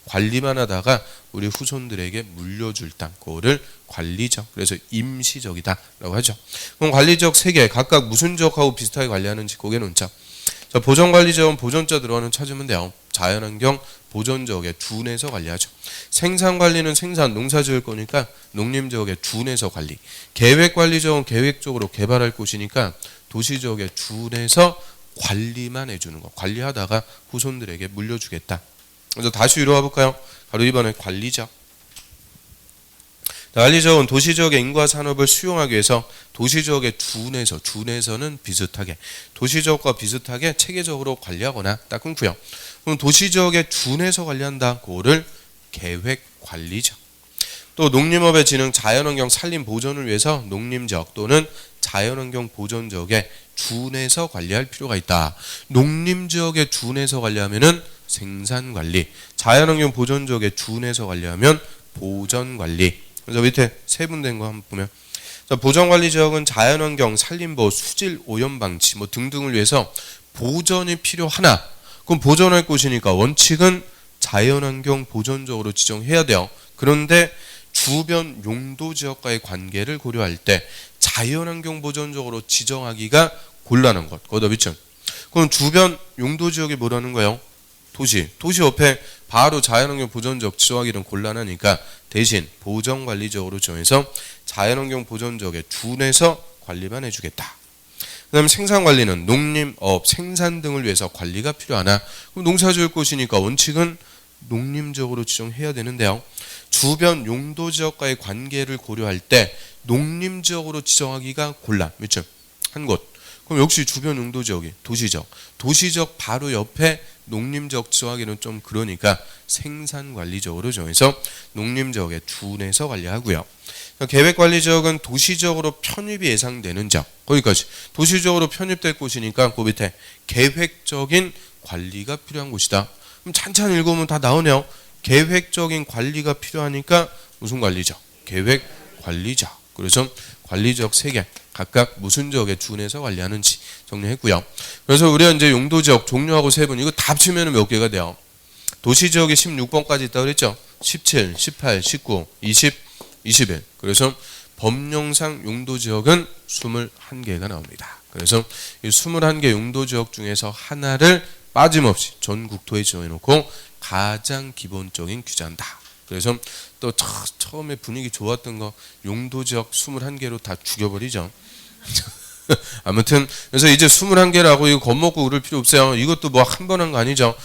관리만 하다가 우리 후손들에게 물려줄 땅, 그거를 관리지역. 그래서 임시적이다라고 하죠. 그럼 관리지역 3개, 각각 무슨 지역하고 비슷하게 관리하는지 고개 놓자. 자, 보전관리지역은 보전자 들어가는 찾으면 돼요. 자연환경 보존지역에 둔해서 관리하죠. 생산관리는 생산, 농사 지을 거니까 농림지역에 둔해서 관리. 계획관리지역은 계획적으로 개발할 곳이니까 도시지역에 둔해서 관리만 해주는 거. 관리하다가 후손들에게 물려주겠다. 그래서 다시 이루어 볼까요? 바로 이번에 관리지역. 관리지역은 도시지역의 인구와 산업을 수용하기 위해서 도시지역의 준에서는 비슷하게 도시지역과 비슷하게 체계적으로 관리하거나 딱 끊고요. 그럼 도시지역의 준에서 관리한다. 그거를 계획관리지역. 또 농림업의 진흥, 자연환경 산림 보존을 위해서 농림지역 또는 자연환경 보존지역의 준에서 관리할 필요가 있다. 농림지역의 준에서 관리하면은 생산관리, 자연환경 보존지역의 준에서 관리하면 보전관리. 그래서 밑에 세분된 거 한번 보면 보전관리지역은 자연환경, 산림보호, 수질 오염 방치 뭐 등등을 위해서 보전이 필요하나 그럼 보전할 곳이니까 원칙은 자연환경 보존지역으로 지정해야 돼요. 그런데 주변 용도지역과의 관계를 고려할 때 자연환경 보존지역으로 지정하기가 곤란한 것. 거기다 밑줄. 그럼 주변 용도지역이 뭐라는 거예요? 도시 옆에 바로 자연환경 보존지역 지정하기는 곤란하니까 대신 보전관리지역으로 정해서 자연환경 보존지역에 준해서 관리만 해주겠다. 그 다음에 생산관리는 농림업, 생산 등을 위해서 관리가 필요하나 그럼 농사지을 곳이니까 원칙은 농림지역으로 지정해야 되는데요. 주변 용도지역과의 관계를 고려할 때 농림지역으로 지정하기가 곤란. 그렇죠? 한 곳. 그럼 역시 주변 용도지역이 도시지역 바로 옆에 농림지역 지정하기는 좀 그러니까 생산관리지역으로 정해서 농림지역에 준해서 관리하고요. 계획관리지역은 도시지역으로 편입이 예상되는 지역. 거기까지. 도시지역으로 편입될 곳이니까 그 밑에 계획적인 관리가 필요한 곳이다. 그럼 찬찬히 읽으면 다 나오네요. 계획적인 관리가 필요하니까 무슨 관리지역? 계획관리지역. 그래서 관리지역 3개 각각 무슨 지역에 준해서 관리하는지 정리했고요. 그래서 우리가 이제 용도지역 종류하고 세분 이거 다 합치면 몇 개가 돼요? 도시지역이 16번까지 있다고 그랬죠? 17, 18, 19, 20, 21. 그래서 법령상 용도지역은 21개가 나옵니다. 그래서 이 21개 용도지역 중에서 하나를 빠짐없이 전 국토에 지정해놓고 가장 기본적인 규제한다. 그래서 또 처음에 분위기 좋았던 거 용도지역 21개로 다 죽여버리죠. 아무튼 그래서 이제 21개라고 이거 겁먹고 그럴 필요 없어요. 이것도 뭐 한 번 한 거 아니죠.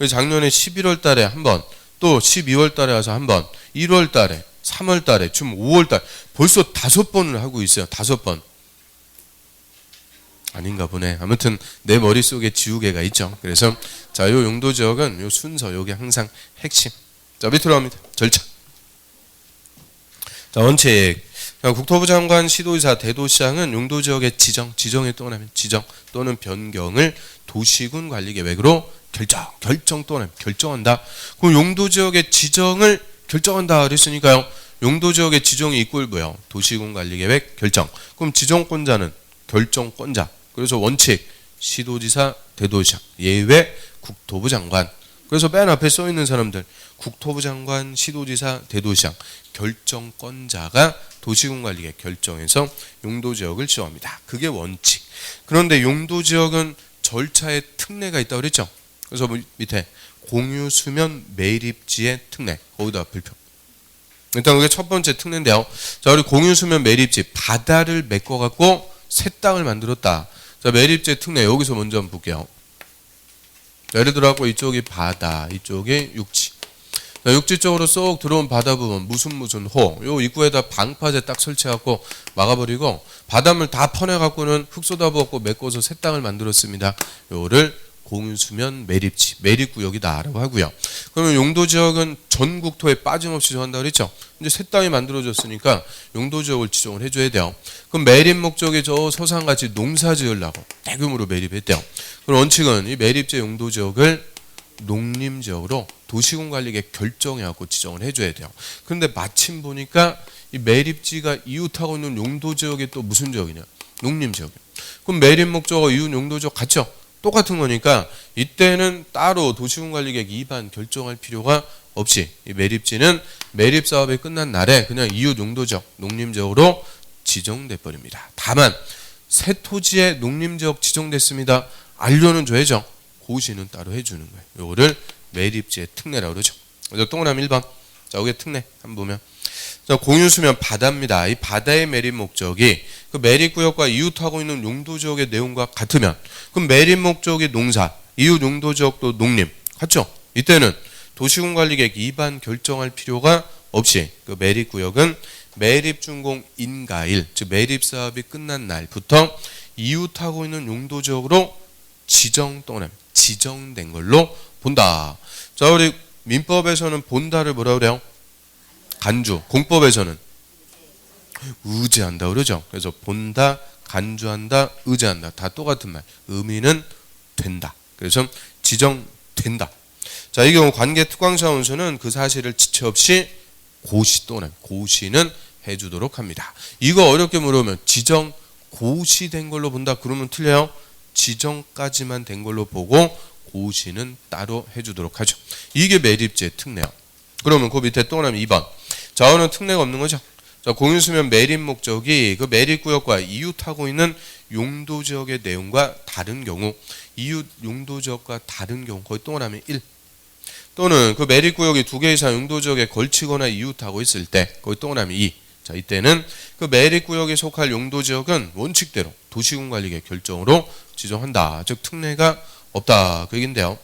작년에 11월 달에 한 번, 또 12월 달에 와서 한 번, 1월 달에, 3월 달에, 지금 5월 달 벌써 5번을 하고 있어요. 5번. 아닌가 보네. 아무튼 내 머릿속에 지우개가 있죠. 그래서 자, 요 용도지역은 요 순서 요게 항상 핵심. 자, 밑으로 갑니다. 절차. 자, 원칙. 국토부 장관, 시도지사, 대도시장은 용도지역의 지정에 떠나면 지정 또는 변경을 도시군 관리계획으로 결정 또는 결정한다. 그럼 용도지역의 지정을 결정한다 그랬으니까요. 용도지역의 지정이 이꼴 뭐예요? 도시군 관리계획 결정. 그럼 지정권자는 결정권자. 그래서 원칙 시도지사, 대도시장, 예외 국토부 장관. 그래서 맨 앞에 써 있는 사람들 국토부 장관, 시도지사, 대도시장 결정권자가 도시군 관리계획 결정해서 용도지역을 지정합니다. 그게 원칙. 그런데 용도지역은 절차에 특례가 있다고 그랬죠. 그래서 밑에 공유수면 매립지의 특례 거기다 불표. 일단 그게 첫 번째 특례인데요. 자, 우리 공유수면 매립지 바다를 메꿔갖고 새 땅을 만들었다. 자, 매립지의 특례 여기서 먼저 한번 볼게요. 예를 들어 갖고 이쪽이 바다, 이쪽이 육지. 자, 육지 쪽으로 쏙 들어온 바다 부분 무슨 호, 요 입구에다 방파제 딱 설치해갖고 막아버리고 바닷물 다 퍼내갖고는 흙 쏟아부었고 메꿔서 새 땅을 만들었습니다. 요를 공유수면 매립지, 매립구역이다라고 하고요. 그러면 용도지역은 전 국토에 빠짐없이 지정한다 그랬죠. 이제 새 땅이 만들어졌으니까 용도지역을 지정을 해줘야 돼요. 그럼 매립 목적이 저 서산같이 농사 지으려고 대규모로 매립했대요. 그럼 원칙은 이 매립지 용도지역을 농림지역으로 도시군 관리계획 결정해갖고 지정을 해줘야 돼요. 그런데 마침 보니까 이 매립지가 이웃하고 있는 용도지역이 또 무슨 지역이냐? 농림지역이에요. 그럼 매립 목적과 이웃 용도지역 같죠? 똑같은 거니까 이때는 따로 도시군 관리계획 위반 결정할 필요가 없이 이 매립지는 매립 사업이 끝난 날에 그냥 이웃 용도지역, 농림지역으로 지정돼 버립니다. 다만 새 토지에 농림지역 지정됐습니다. 알려는 줘야죠. 고시는 따로 해주는 거예요. 요거를 매립지의 특례라고 그러죠. 그래서 동그라미 1번. 자, 여기 특례 한번 보면 자, 공유수면 바다입니다. 이 바다의 매립 목적이 그 매립구역과 이웃하고 있는 용도지역의 내용과 같으면 그럼 매립 목적이 농사, 이웃 용도지역도 농림 같죠? 이때는 도시군 관리계획 위반 결정할 필요가 없이 그 매립구역은 매립준공 인가일, 즉 매립사업이 끝난 날부터 이웃하고 있는 용도지역으로 지정된 걸로 본다. 자, 우리 민법에서는 본다를 뭐라 그래요? 간주. 공법에서는 의지한다 그러죠. 그래서 본다, 간주한다, 의지한다 다 똑같은 말. 의미는 된다. 그래서 지정된다. 자, 이 경우 관계 특광사원서는 그 사실을 지체 없이 고시 또는 고시는 해주도록 합니다. 이거 어렵게 물으면 지정 고시된 걸로 본다 그러면 틀려요. 지정까지만 된 걸로 보고 고시는 따로 해주도록 하죠. 이게 매립지의 특례요. 그러면 그 밑에 또 나면 2번. 자원은 특례가 없는 거죠. 자, 공유수면 매립 목적이 그 매립구역과 이웃하고 있는 용도지역의 내용과 다른 경우, 이웃 용도지역과 다른 경우 거의 동그라미 1. 또는 그 매립구역이 2개 이상 용도지역에 걸치거나 이웃하고 있을 때 거의 동그라미 2. 자, 이때는 그 매립구역에 속할 용도지역은 원칙대로 도시군관리계 결정으로 지정한다. 즉 특례가 없다 그 얘긴데요.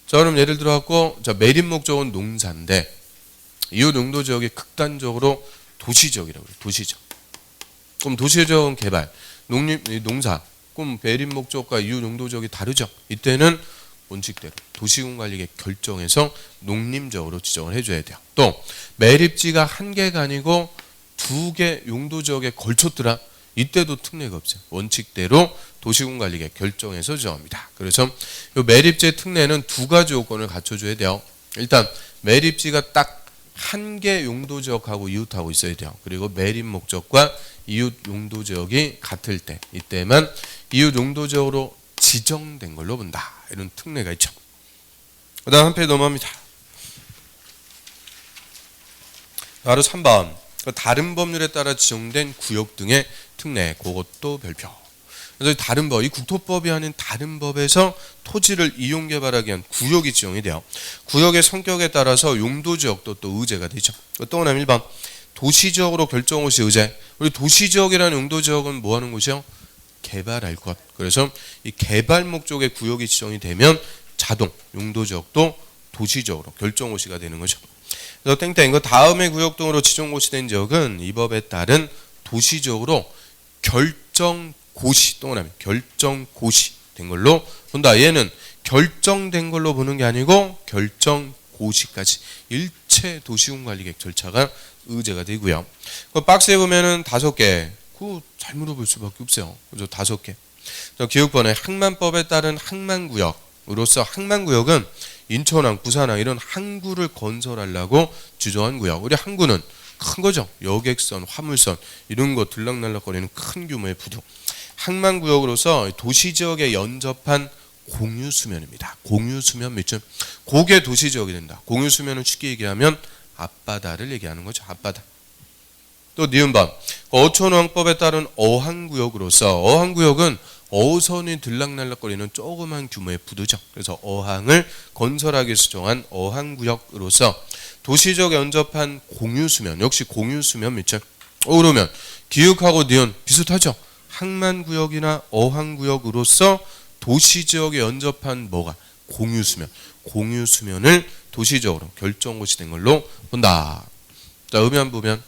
자, 그럼 예를 들어 갖고 자, 매립 목적은 농사인데 이웃 용도지역이 극단적으로 도시지역이라고 해요. 도시지역. 그럼 도시지역은 개발, 농사. 그럼 매립 목적과 이웃 용도지역이 다르죠. 이때는 원칙대로 도시군관리계 결정해서 농림지역으로 지정을 해줘야 돼요. 또 매립지가 한 개가 아니고 2개 용도지역에 걸쳤더라. 이때도 특례가 없어요. 원칙대로 도시군관리계 결정해서 지정합니다. 그래서 이 매립지의 특례는 2가지 요건을 갖춰줘야 돼요. 일단 매립지가 딱 한 개 용도지역하고 이웃하고 있어야 돼요. 그리고 매립 목적과 이웃 용도지역이 같을 때 이때만 이웃 용도지역으로 지정된 걸로 본다. 이런 특례가 있죠. 그 다음 한 페이지 넘어갑니다. 바로 3번. 다른 법률에 따라 지정된 구역 등의 특례, 그것도 별표. 그래서 다른 법, 이 국토법이 아닌 다른 법에서 토지를 이용 개발하기 위한 구역이 지정이 돼요. 구역의 성격에 따라서 용도지역도 또 의제가 되죠. 또 하나 1번. 도시지역으로 결정 곳이 의제. 우리 도시지역이라는 용도지역은 뭐 하는 곳이요? 개발할 것. 그래서 이 개발 목적의 구역이 지정이 되면 자동 용도지역도 도시지역으로 결정 곳이가 되는 거죠. 그래서 땡땡 그 다음의 구역 등으로 지정 곳이 된 지역은 이 법에 따른 도시지역으로 결정 고시 동그라미 결정 고시 된 걸로 본다. 얘는 결정된 걸로 보는 게 아니고 결정 고시까지 일체 도시군관리계획 절차가 의제가 되고요. 그 박스에 보면은 5개. 그거 잘 물어볼 수밖에 없어요. 그죠? 5개. 기획번에 항만법에 따른 항만구역으로서 항만구역은 인천항, 부산항 이런 항구를 건설하려고 지정한 구역. 우리 항구는 큰 거죠. 여객선, 화물선 이런 거 들락날락거리는 큰 규모의 부두. 항만구역으로서 도시지역에 연접한 공유수면입니다. 공유수면 밑줄. 그게 도시지역이 된다. 공유수면은 쉽게 얘기하면 앞바다를 얘기하는 거죠. 앞바다. 또 니은번. 어촌왕법에 따른 어항구역으로서 어항구역은 어선이 들락날락거리는 조그만 규모의 부두죠. 그래서 어항을 건설하기 위해서 정한 어항구역으로서 도시적 연접한 공유수면 역시 공유수면 밑줄. 그러면 기역하고 니은 비슷하죠. 항만구역이나 어항구역으로서 도시지역에 연접한 뭐가 공유수면. 공유수면을 도시적으로 결정고시 된 걸로 본다. 자, 음연 보면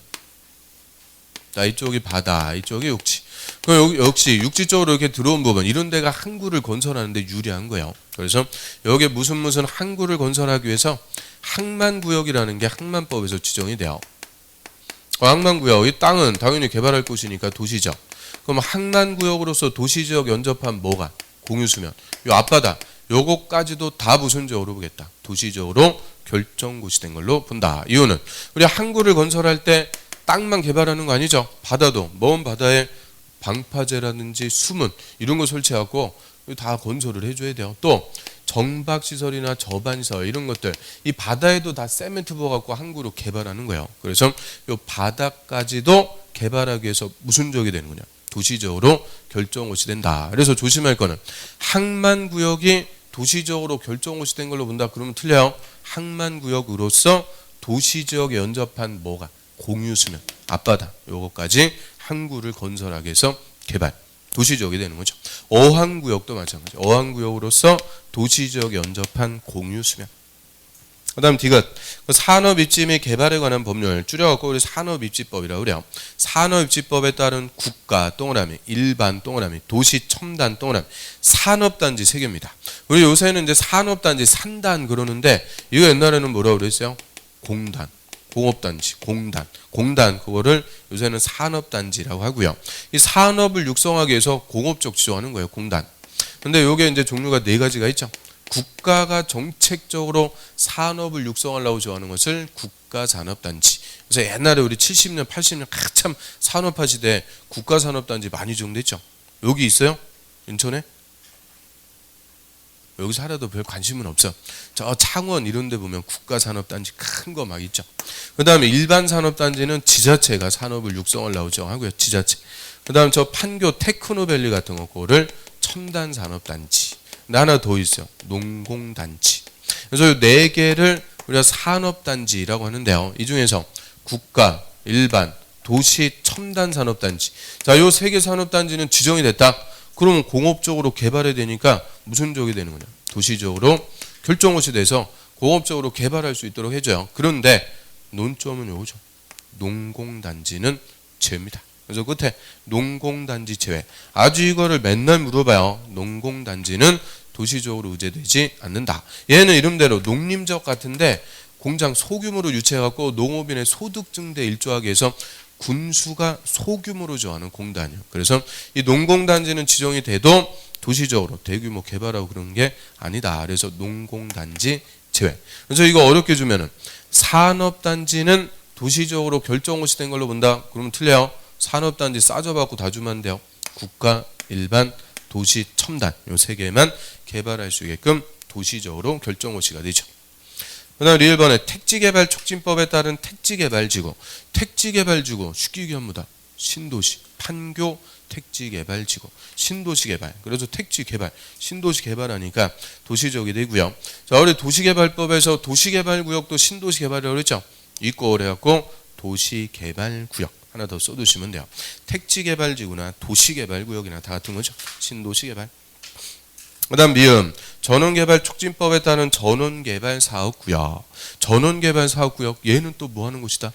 자, 이쪽이 바다, 이쪽이 육지. 그럼 역시 육지 쪽으로 이렇게 들어온 부분 이런 데가 항구를 건설하는데 유리한 거예요. 그래서 여기에 무슨 항구를 건설하기 위해서 항만구역이라는 게 항만법에서 지정이 돼요. 항만구역, 이 땅은 당연히 개발할 곳이니까 도시죠. 그럼 항만구역으로서 도시지역 연접한 뭐가 공유수면, 요 앞바다, 요거까지도 다 무슨 지역으로 보겠다. 도시지역으로 결정고시 된 걸로 본다. 이유는 우리 항구를 건설할 때 땅만 개발하는 거 아니죠. 바다도 먼 바다에 방파제라든지 수문 이런 거 설치하고 다 건설을 해줘야 돼요. 또 정박시설이나 저반시설 이런 것들 이 바다에도 다 세멘트 부어갖고 항구로 개발하는 거예요. 그래서 이 바다까지도 개발하기 위해서 무슨 지역이 되는 거냐. 도시적으로 결정고시 된다. 그래서 조심할 거는 항만구역이 도시적으로 결정고시 된 걸로 본다. 그러면 틀려요. 항만구역으로서 도시지역에 연접한 뭐가 공유수면, 앞바다 요거까지 항구를 건설하기 위해서 개발, 도시지역이 되는 거죠. 어항구역도 마찬가지. 어항구역으로서 도시지역에 연접한 공유수면. 그다음 디귿. 산업 입지 및 개발에 관한 법률 줄여갖고 우리 산업입지법이라고 그래요. 산업입지법에 따른 국가 동그라미, 일반 동그라미, 도시 첨단 동그라미, 산업단지 세 개입니다. 우리 요새는 이제 산업단지 산단 그러는데 이거 옛날에는 뭐라고 그랬어요? 공단, 공업단지, 공단 그거를 요새는 산업단지라고 하고요. 이 산업을 육성하기 위해서 공업적 지정하는 거예요. 공단. 근데 요게 이제 종류가 네 가지가 있죠. 국가가 정책적으로 산업을 육성하려고 지정하는 것을 국가산업단지. 그래서 옛날에 우리 70년, 80년 한참 산업화 시대에 국가산업단지 많이 지정됐죠. 여기 있어요? 인천에? 여기 살아도 별 관심은 없어. 저 창원 이런 데 보면 국가산업단지 큰 거 막 있죠. 그 다음에 일반 산업단지는 지자체가 산업을 육성하려고 지정하고요. 지자체. 그 다음 저 판교 테크노밸리 같은 거 그거를 첨단산업단지. 하나 더 있어요. 농공단지. 그래서 이 네 개를 우리가 산업단지라고 하는데요. 이 중에서 국가, 일반, 도시, 첨단산업단지. 자, 요 세 개 산업단지는 지정이 됐다. 그러면 공업적으로 개발해야 되니까 무슨 쪽이 되는 거냐? 도시적으로 결정것이 돼서 공업적으로 개발할 수 있도록 해줘요. 그런데 논점은 요거죠. 농공단지는 제외입니다. 그래서 끝에 농공단지 제외. 아주 이거를 맨날 물어봐요. 농공단지는 도시적으로 의제되지 않는다. 얘는 이름대로 농림지역 같은데 공장 소규모로 유치해갖고 농업인의 소득 증대 일조하기 위해서 군수가 소규모로 정하는 공단이에요. 그래서 이 농공단지는 지정이 돼도 도시적으로 대규모 개발하고 그런 게 아니다. 그래서 농공단지 제외. 그래서 이거 어렵게 주면은 산업단지는 도시적으로 결정것이 된 걸로 본다. 그러면 틀려요. 산업단지 싸져갖고 다 주면 안 돼요. 국가, 일반, 도시, 첨단 요 세 개만 개발할 수 있게끔 도시적으로 결정고시가 되죠. 그 다음 1번에 택지개발촉진법에 따른 택지개발지구. 택지개발지구 쉽게 얘기합니다. 신도시, 판교 택지개발지구, 신도시개발. 그래서 택지개발, 신도시개발하니까 도시적이 되고요. 자, 우리 도시개발법에서 도시개발구역도 신도시개발이라고 그랬죠. 있고 그래갖고 도시개발구역. 하나 더 써두시면 돼요. 택지개발지구나 도시개발구역이나 다 같은 거죠. 신도시개발. 그 다음 미음. 전원개발촉진법에 따른 전원개발사업구역. 전원개발사업구역 얘는 또 뭐 하는 곳이다?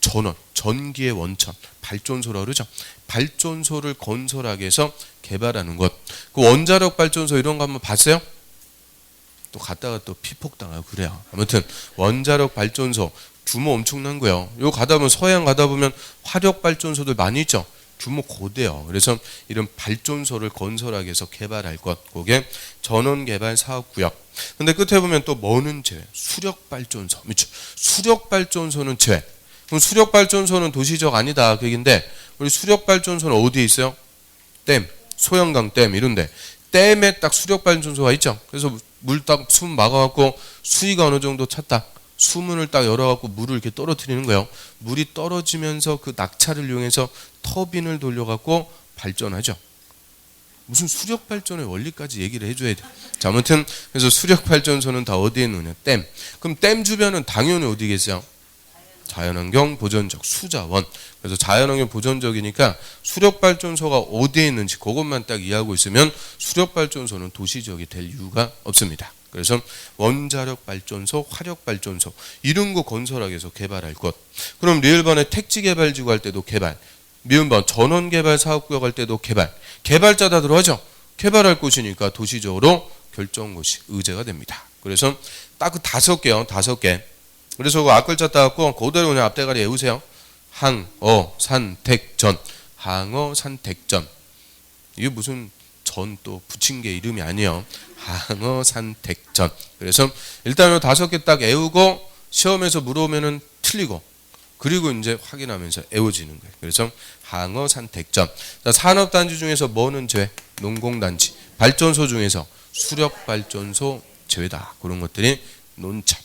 전원, 전기의 원천, 발전소라고 그러죠. 발전소를 건설하기 위해서 개발하는 것. 그 원자력 발전소 이런 거 한번 봤어요? 또 갔다가 또 피폭당하고 그래요. 아무튼 원자력 발전소 규모 엄청난 거예요. 요 가다 보면 서해안 가다 보면 화력 발전소들 많이 있죠. 규모 고대요. 그래서 이런 발전소를 건설하기 위해서 개발할 것. 그게 전원개발 사업구역. 근데 끝에 보면 또 뭐는 제외? 수력 발전소. 그렇죠. 수력 발전소는 제외. 그럼 수력 발전소는 도시적 아니다. 그 얘기인데 우리 수력 발전소는 어디에 있어요? 댐, 소형강 댐 이런데 댐에 딱 수력 발전소가 있죠. 그래서 물 딱 숨 막아갖고 수위가 어느 정도 찼다. 수문을 딱 열어갖고 물을 이렇게 떨어뜨리는 거예요. 물이 떨어지면서 그 낙차를 이용해서 터빈을 돌려갖고 발전하죠. 무슨 수력 발전의 원리까지 얘기를 해줘야 돼. 자, 아무튼 그래서 수력 발전소는 다 어디에 있느냐? 댐. 그럼 댐 주변은 당연히 어디겠어요? 자연환경 보전적 수자원. 그래서 자연환경 보전적이니까 수력 발전소가 어디에 있는지 그것만 딱 이해하고 있으면 수력 발전소는 도시적이 될 이유가 없습니다. 그래서 원자력 발전소, 화력 발전소 이런 거 건설하기 위해서 개발할 것. 그럼 리을번에 택지개발지구 할 때도 개발. 미음번 전원개발 사업구역 할 때도 개발. 개발자 다 들어가죠. 개발할 곳이니까 도시적으로 결정곳이 의제가 됩니다. 그래서 딱 그 5개요. 5개. 그래서 그 앞글자 따갖고 그대로 그냥 앞대가리 외우세요. 항어 산택전. 항어 산택전. 이게 무슨 전 또 붙인 게 이름이 아니에요. 항어 산택전. 그래서 일단 이 5개 딱 외우고 시험에서 물어보면은 틀리고 그리고 이제 확인하면서 외워지는 거예요. 그래서 항어 산택전. 자, 산업단지 중에서 뭐는 제외? 농공단지. 발전소 중에서 수력발전소 제외다. 그런 것들이 논점.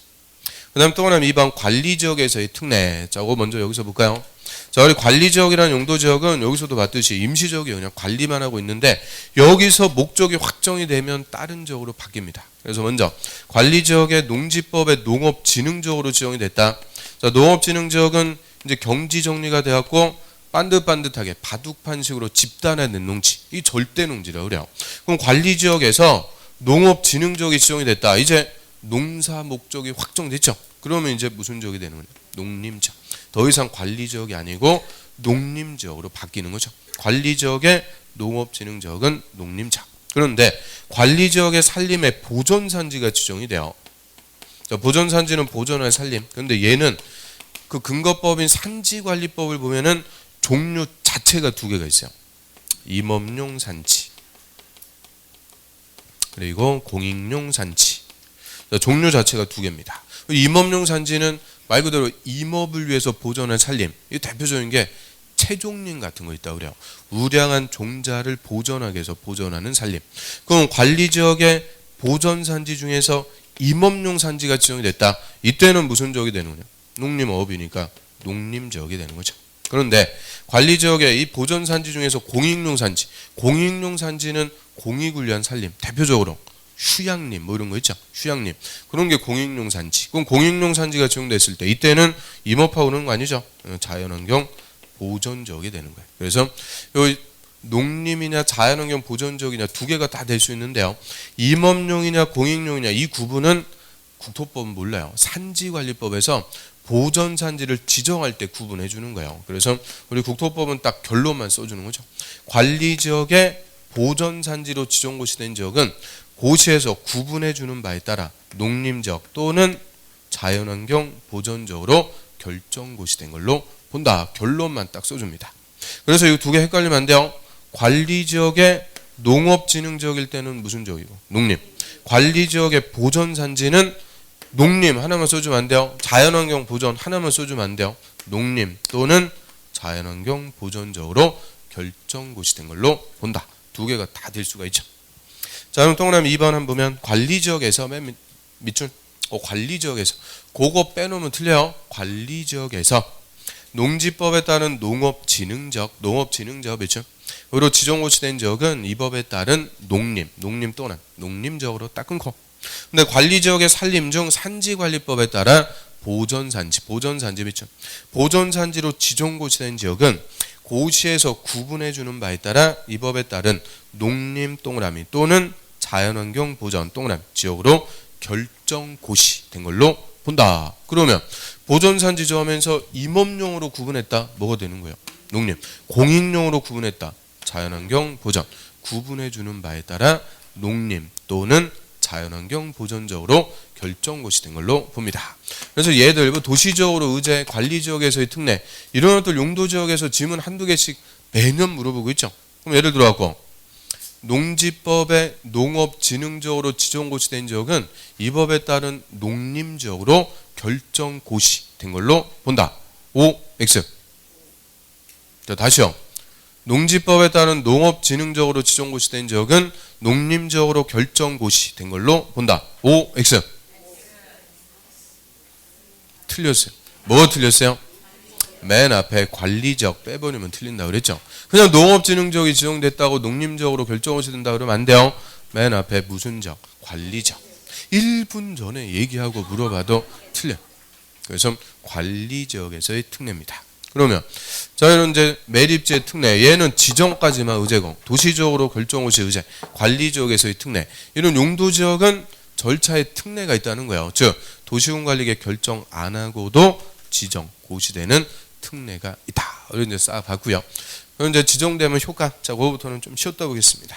그 다음 또 하나 2번 관리지역에서의 특례. 자, 그거 먼저 여기서 볼까요? 자, 우리 관리지역이라는 용도지역은 여기서도 봤듯이 임시적이에요. 그냥 관리만 하고 있는데 여기서 목적이 확정이 되면 다른 지역으로 바뀝니다. 그래서 먼저 관리지역의 농지법의 농업진흥지역으로 지정이 됐다. 자, 농업진흥지역은 이제 경지 정리가 되었고 반듯반듯하게 바둑판식으로 집단화된 농지. 이 절대 농지라고 그래요. 그럼 관리지역에서 농업진흥지역이 지정이 됐다. 이제 농사 목적이 확정됐죠. 그러면 이제 무슨 지역이 되는 거냐? 농림지역. 더 이상 관리지역이 아니고 농림지역으로 바뀌는 거죠. 관리지역의 농업진흥지역은 농림지역. 그런데 관리지역의 산림의 보존산지가 지정이 돼요. 보존산지는 보존할 산림. 그런데 얘는 그 근거법인 산지관리법을 보면은 종류 자체가 두 개가 있어요. 임업용 산지 그리고 공익용 산지. 종류 자체가 두 개입니다. 임업용 산지는 말 그대로 임업을 위해서 보존할 산림. 이 대표적인 게 채종림 같은 거 있다고 그래요. 우량한 종자를 보존하기 위해서 보존하는 산림. 그럼 관리지역의 보존산지 중에서 임업용 산지가 지정이 됐다. 이때는 무슨 지역이 되는 거냐? 농림어업이니까 농림지역이 되는 거죠. 그런데 관리지역의 이 보존산지 중에서 공익용 산지. 공익용 산지는 공익을 위한 산림. 대표적으로 휴양림 뭐 이런 거 있죠. 휴양림. 그런 게 공익용 산지. 그럼 공익용 산지가 지정됐을 때 이때는 임업하고 그러는 거 아니죠. 자연환경 보존지역이 되는 거예요. 그래서 요 농림이냐 자연환경 보존지역이냐 두 개가 다 될 수 있는데요. 임업용이냐 공익용이냐 이 구분은 국토법은 몰라요. 산지관리법에서 보존산지를 지정할 때 구분해 주는 거예요. 그래서 우리 국토법은 딱 결론만 써주는 거죠. 관리지역의 보존산지로 지정고시 된 지역은 고시에서 구분해 주는 바에 따라 농림지역 또는 자연환경 보존지역으로 결정고시된 걸로 본다. 결론만 딱 써줍니다. 그래서 이 두 개 헷갈리면 안 돼요. 관리지역의 농업진흥지역일 때는 무슨 지역이고? 농림. 관리지역의 보존산지는 농림 하나만 써주면 안 돼요. 자연환경 보존 하나만 써주면 안 돼요. 농림 또는 자연환경 보존지역으로 결정고시된 걸로 본다. 두 개가 다 될 수가 있죠. 자, 그럼 동그라미 2번 한번 보면 관리지역에서 맨 밑줄 관리지역에서 그거 빼놓으면 틀려요. 관리지역에서 농지법에 따른 농업진흥지역 그렇죠? 그리고 지정고시된 지역은 이 법에 따른 농림 또는 농림지역으로 딱 끊고. 근데 관리지역의 산림 중 산지관리법에 따라 보존산지 그렇죠? 보존산지로 지정고시된 지역은 고시에서 구분해 주는 바에 따라 이 법에 따른 농림 동그라미 또는 자연환경 보존 동그라미 지역으로 결정고시된 걸로 본다. 그러면 보존산지 정하면서 임업용으로 구분했다. 뭐가 되는 거예요? 농림. 공익용으로 구분했다. 자연환경 보존. 구분해 주는 바에 따라 농림 또는 자연환경 보존지역으로 결정고시된 걸로 봅니다. 그래서 얘들 뭐 도시지역으로 의제, 관리지역에서의 특례 이런 것들 용도지역에서 지문 한두 개씩 매년 물어보고 있죠. 그럼 예를 들어갖고 농지법의 농업진흥지역으로 지정고시된 지역은 이 법에 따른 농림지역으로 결정고시된 걸로 본다. O, X. 자, 다시요. 농지법에 따른 농업진흥지역으로 지정고시된 지역은 농림지역으로 결정고시된 걸로 본다. O, X. 틀렸어요. 뭐가 틀렸어요? 맨 앞에 관리지역 빼버리면 틀린다고 그랬죠. 그냥 농업진흥지역이 지정됐다고 농림지역으로 결정고시된다 그러면 안 돼요. 맨 앞에 무슨 지역? 관리지역. 1분 전에 얘기하고 물어봐도 틀려. 그래서 관리지역에서의 특례입니다. 그러면 저희는 이제 매립지의 특례, 얘는 지정까지만 의제고 도시지역으로 결정고시 의제, 관리지역에서의 특례, 이런 용도지역은 절차에 특례가 있다는 거예요. 즉 도시군관리계 결정 안 하고도 지정 고시되는 특례가 있다. 이런 이제 싹 봤고요. 그럼 이제 지정되면 효과. 자, 그거부터는 좀 쉬었다 보겠습니다.